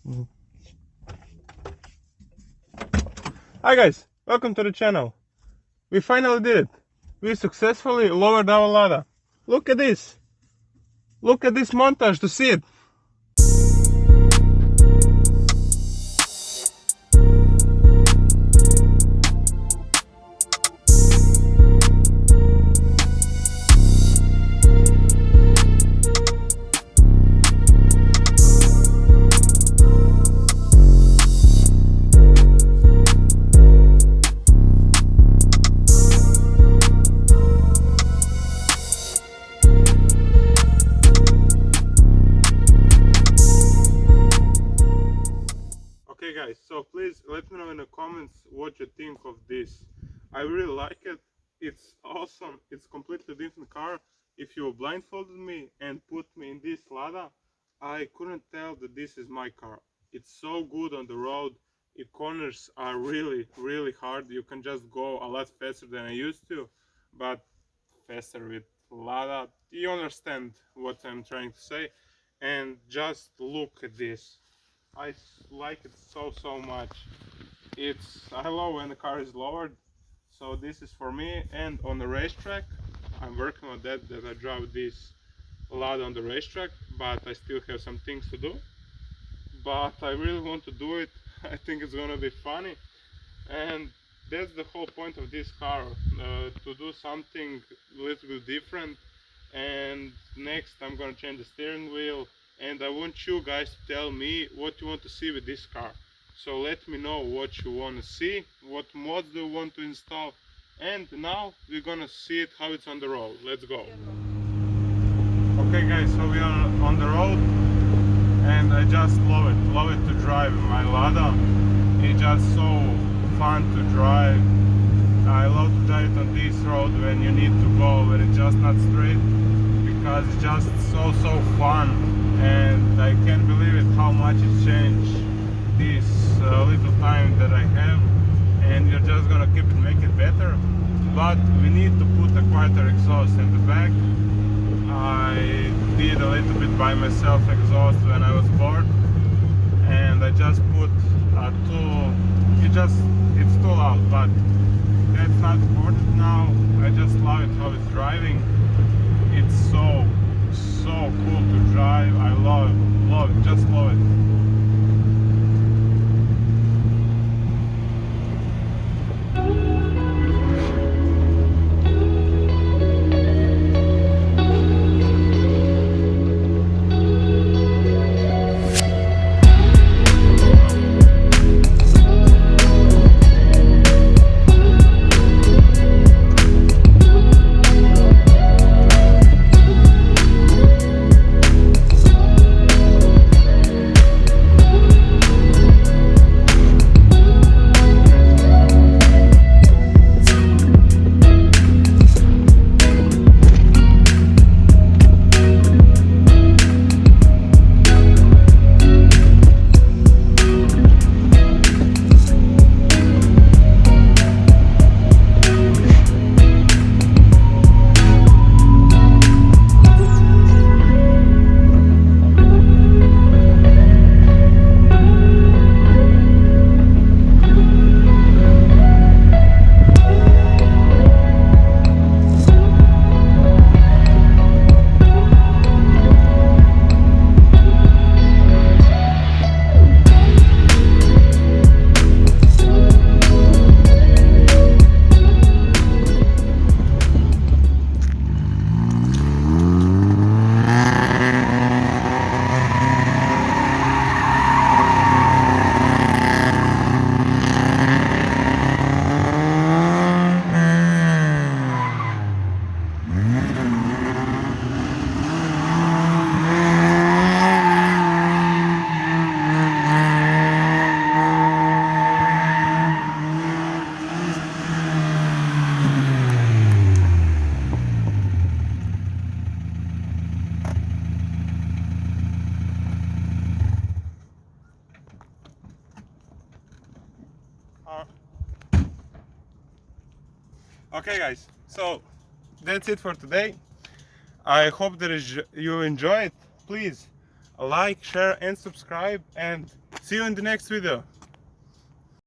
Mhm. Hi guys, welcome to the channel. We finally did it. We successfully lowered our Lada. Look at this. Look at this montage to see it. Okay guys, so please let me know in the comments what you think of this. I really like it. It's awesome. It's completely different car. If you blindfolded me and put me in this Lada, I couldn't tell that this is my car. It's so good on the road. The corners are really hard. You can just go a lot faster than I used to, but faster with Lada. You understand what I'm trying to say. And just look at this. I like it so much. I love when the car is lowered. So this is for me. And on the racetrack, I'm working on that I drive this Lada on the racetrack, but I still have some things to do. But I really want to do it. I think it's gonna be funny, and that's the whole point of this car, to do something a little bit different. And next I'm gonna change the steering wheel, and I want you guys to tell me what you want to see with this car. So let me know what you want to see, what mods do you want to install, and now we're gonna see it how it's on the road. Let's go. Okay guys, so we are on the road, and I just love it to drive my Lada. It's just so fun to drive. I love to drive it on this road when you need to go, when it's just not straight, because it's just so fun. And I can't believe it how much it's changed this little time that I have, and you're just gonna keep it, make it better. But we need to put a quieter exhaust in the back. I did a little bit by myself exhaust when I was bored, and I just put it's too loud, but that's not important now. I just love it how it's driving. It's so cool to drive. I love it, just love it. Uh, okay guys, so that's it for today. I hope that you enjoy it. Please like, share and subscribe, and see you in the next video.